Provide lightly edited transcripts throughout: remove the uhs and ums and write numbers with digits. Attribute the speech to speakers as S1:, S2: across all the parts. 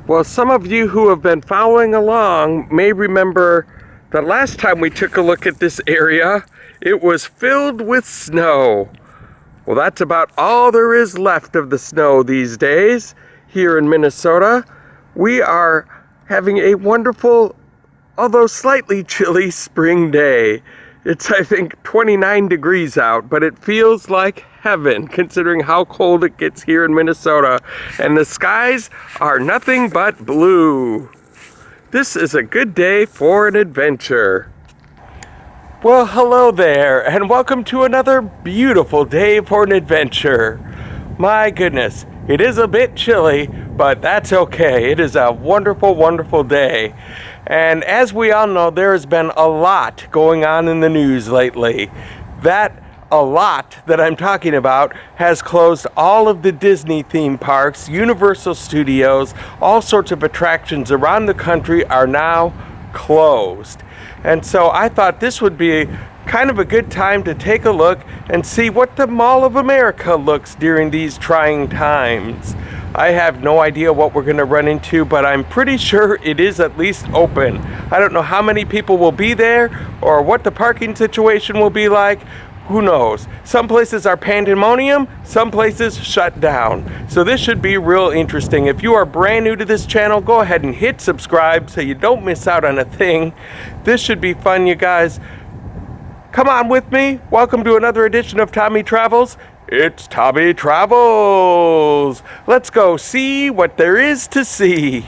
S1: Well, some of you who have been following along may remember the last time we took a look at this area, it was filled with snow. Well, that's about all there is left of the snow these days here in Minnesota. We are having a wonderful, although slightly chilly spring day. It's, I think, 29 degrees out, but it feels like heaven considering how cold it gets here in Minnesota. And the skies are nothing but blue. This is a good day for an adventure. Well, hello there, and welcome to another beautiful day for an adventure. My goodness, it is a bit chilly, but that's okay. It is a wonderful, wonderful day. And as we all know, there has been a lot going on in the news lately. That a lot that I'm talking about has closed all of the Disney theme parks, Universal Studios, all sorts of attractions around the country are now closed. And so I thought this would be kind of a good time to take a look and see what the Mall of America looks during these trying times. I have no idea what we're going to run into, but I'm pretty sure it is at least open. I don't know how many people will be there or what the parking situation will be like. Who knows? Some places are pandemonium, some places shut down. So this should be real interesting. If you are brand new to this channel, go ahead and hit subscribe so you don't miss out on a thing. This should be fun, you guys. Come on with me. Welcome to another edition of Tommy Travels. It's Tommy Travels. Let's go see what there is to see.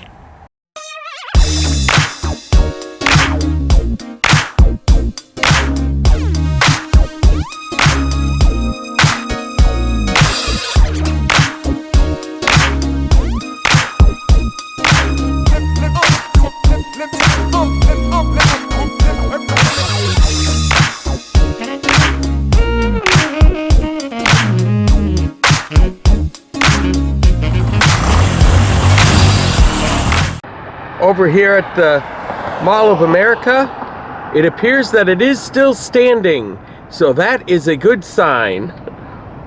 S1: Over here at the Mall of America, it appears that it is still standing, so that is a good sign.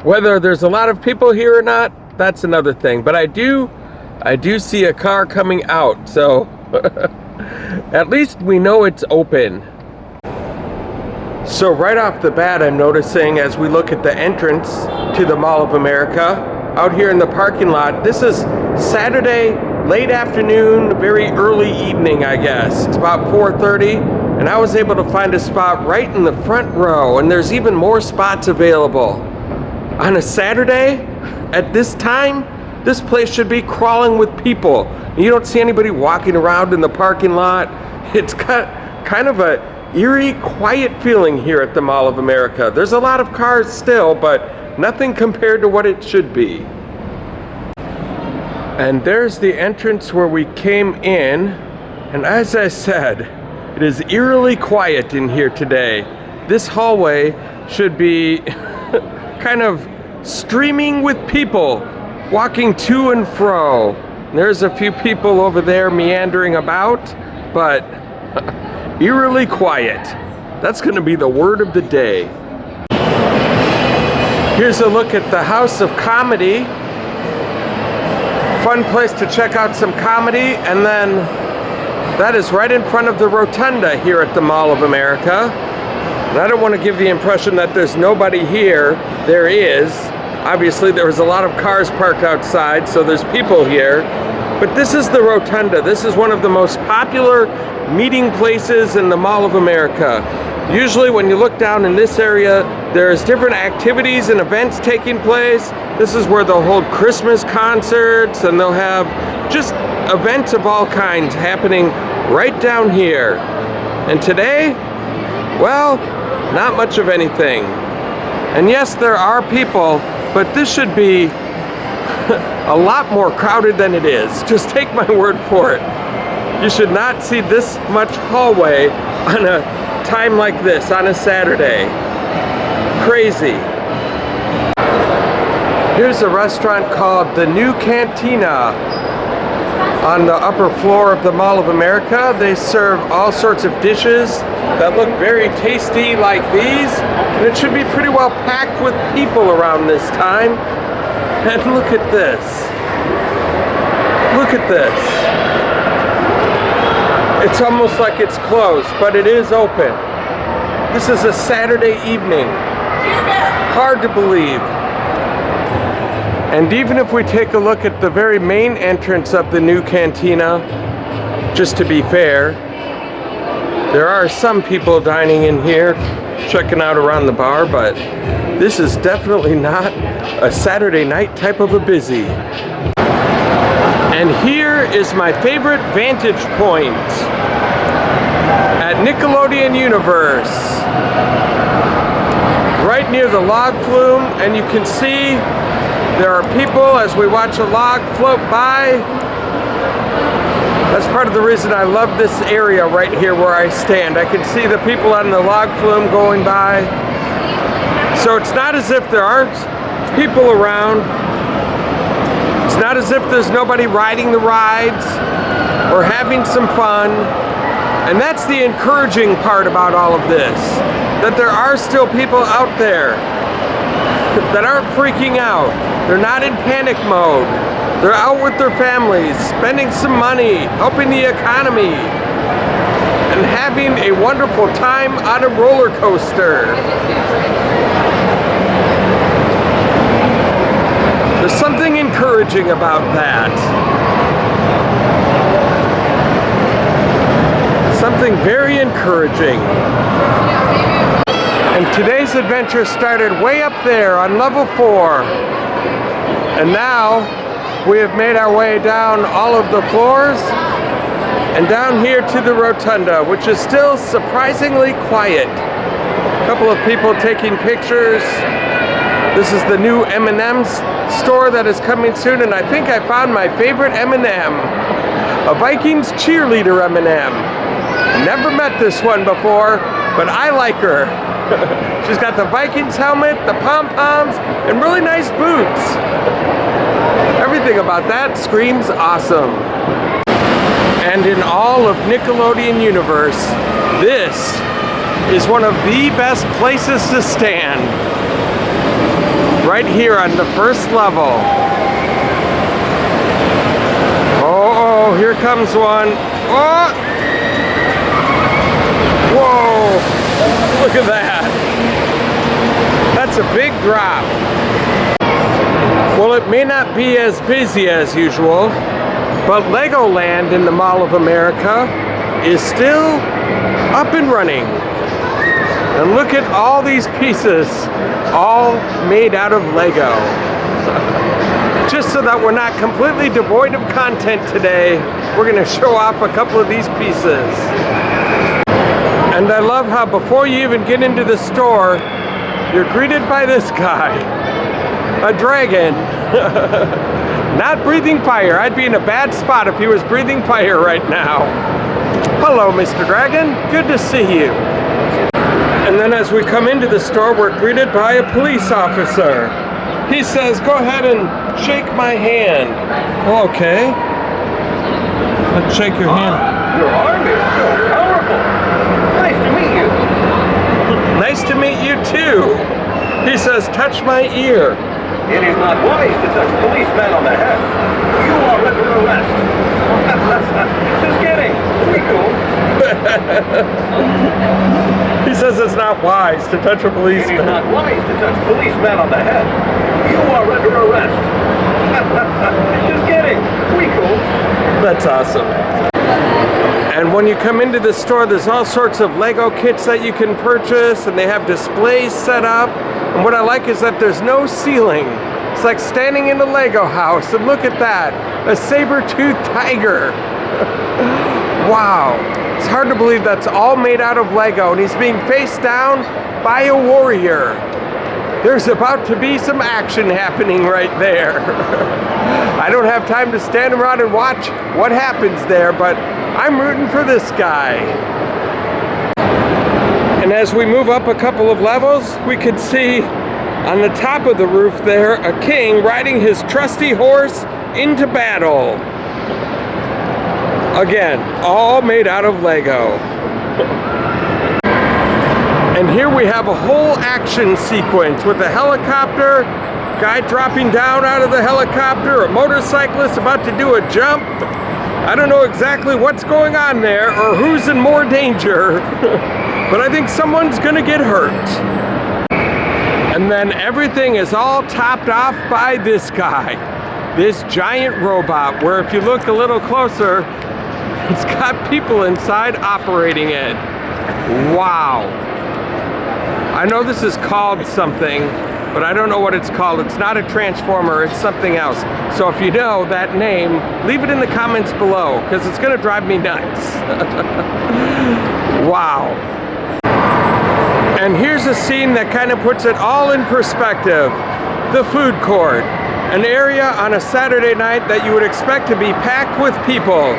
S1: Whether there's a lot of people here or not, that's another thing, but I do see a car coming out, so at least we know it's open. So right off the bat, I'm noticing as we look at the entrance to the Mall of America out here in the parking lot, this is Saturday late afternoon, very early evening, I guess. It's about 4:30, and I was able to find a spot right in the front row, and there's even more spots available. On a Saturday, at this time, this place should be crawling with people. You don't see anybody walking around in the parking lot. It's got kind of a eerie, quiet feeling here at the Mall of America. There's a lot of cars still, but nothing compared to what it should be. And there's the entrance where we came in, and as I said, it is eerily quiet in here today. This hallway should be kind of streaming with people walking to and fro. There's a few people over there meandering about, but eerily quiet. That's going to be the word of the day. Here's a look at the House of Comedy. Fun place to check out some comedy, and then that is right in front of the rotunda here at the Mall of America. And I don't want to give the impression that there's nobody here. There is. Obviously there was a lot of cars parked outside, so there's people here. But this is the rotunda. This is one of the most popular meeting places in the Mall of America. Usually when you look down in this area, there's different activities and events taking place. This is where they'll hold Christmas concerts, and they'll have just events of all kinds happening right down here. And today, well, not much of anything. And yes, there are people, but this should be a lot more crowded than it is. Just take my word for it. You should not see this much hallway on a time like this, on a Saturday. Crazy. Here's a restaurant called The New Cantina on the upper floor of the Mall of America. They serve all sorts of dishes that look very tasty like these. And it should be pretty well packed with people around this time. And look at this. Look at this. It's almost like it's closed, but it is open. This is a Saturday evening. Hard to believe. And even if we take a look at the very main entrance of the new cantina, just to be fair, there are some people dining in here, checking out around the bar, but this is definitely not a Saturday night type of a busy. And here is my favorite vantage point at Nickelodeon Universe. Right near the log flume, and you can see there are people as we watch a log float by. That's part of the reason I love this area right here where I stand. I can see the people on the log flume going by. So it's not as if there aren't people around. It's not as if there's nobody riding the rides or having some fun. And that's the encouraging part about all of this, that there are still people out there that aren't freaking out. They're not in panic mode. They're out with their families, spending some money, helping the economy, and having a wonderful time on a roller coaster. There's something encouraging about that. Something very encouraging. And today's adventure started way up there on level 4. And now we have made our way down all of the floors and down here to the rotunda, which is still surprisingly quiet. A couple of people taking pictures. This is the new M&M's store that is coming soon, and I think I found my favorite M&M, a Vikings cheerleader M&M. Never met this one before, but I like her. She's got the Vikings helmet, the pom-poms, and really nice boots. Everything about that screams awesome. And in all of Nickelodeon Universe, this is one of the best places to stand. Right here on the first level. Oh, here comes one. Oh! Whoa! Look at that. That's a big drop. Well, it may not be as busy as usual, but Legoland in the Mall of America is still up and running. And look at all these pieces, all made out of Lego. Just so that we're not completely devoid of content today, we're going to show off a couple of these pieces. And I love how before you even get into the store, you're greeted by this guy, a dragon. Not breathing fire. I'd be in a bad spot if he was breathing fire right now. Hello, Mr. Dragon. Good to see you. And then as we come into the store, we're greeted by a police officer. He says, go ahead and shake my hand. Oh, okay. Let's shake your hand.
S2: Your arm is so powerful. Nice to meet you.
S1: Nice to meet you too. He says, touch my ear.
S2: It is not wise to touch a policeman on the head. You are under arrest. Just kidding. Pretty cool.
S1: He says it's not wise to touch a
S2: It
S1: policeman.
S2: is not wise to touch a policeman on the head. You are under arrest. Just kidding. Pretty cool.
S1: That's awesome. And when you come into the store, there's all sorts of Lego kits that you can purchase, and they have displays set up. And what I like is that there's no ceiling. It's like standing in a Lego house, and look at that, a saber-toothed tiger. Wow, it's hard to believe that's all made out of Lego, and he's being faced down by a warrior. There's about to be some action happening right there. I don't have time to stand around and watch what happens there, but I'm rooting for this guy. And as we move up a couple of levels, we can see on the top of the roof there a king riding his trusty horse into battle. Again, all made out of Lego. And here we have a whole action sequence with a helicopter guy dropping down out of the helicopter, a motorcyclist about to do a jump. I don't know exactly what's going on there or who's in more danger, but I think someone's gonna get hurt. And then everything is all topped off by this guy, this giant robot, where if you look a little closer, it's got people inside operating it. Wow. I know this is called something, but I don't know what it's called. It's not a transformer, it's something else. So if you know that name, leave it in the comments below, because it's gonna drive me nuts. Wow. And here's a scene that kind of puts it all in perspective. The food court, an area on a Saturday night that you would expect to be packed with people.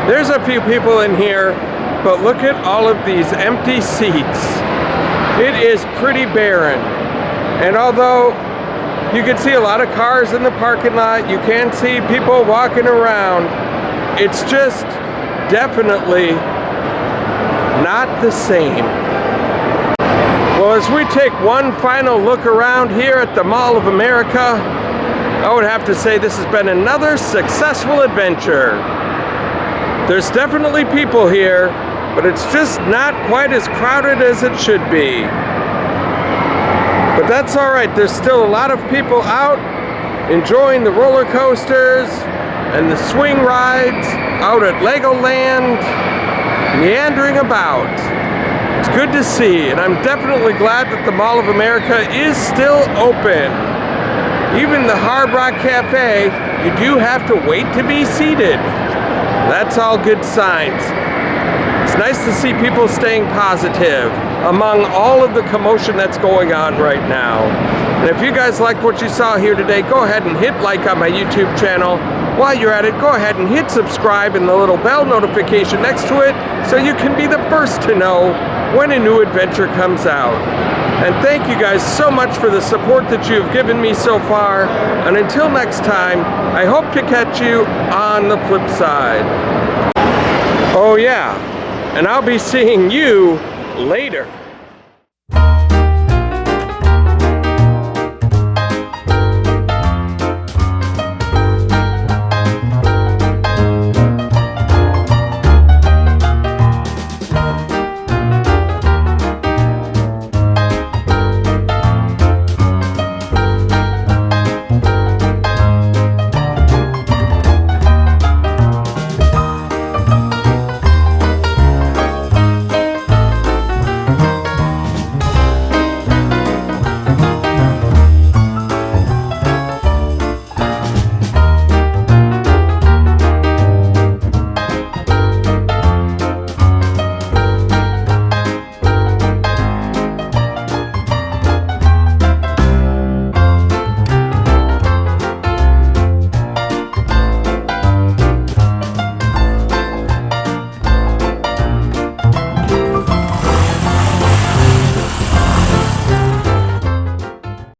S1: There's a few people in here, but look at all of these empty seats. It is pretty barren. And although you can see a lot of cars in the parking lot, you can see people walking around, it's just definitely not the same. Well, as we take one final look around here at the Mall of America, I would have to say this has been another successful adventure. There's definitely people here, but it's just not quite as crowded as it should be. But that's all right. There's still a lot of people out enjoying the roller coasters and the swing rides out at Legoland, meandering about. It's good to see, and I'm definitely glad that the Mall of America is still open. Even the Hard Rock Cafe, you do have to wait to be seated. That's all good signs. It's nice to see people staying positive among all of the commotion that's going on right now. And if you guys like what you saw here today, go ahead and hit like on my YouTube channel. While you're at it, go ahead and hit subscribe and the little bell notification next to it so you can be the first to know when a new adventure comes out. And thank you guys so much for the support that you have given me so far. And until next time, I hope to catch you on the flip side. Oh yeah, and I'll be seeing you later.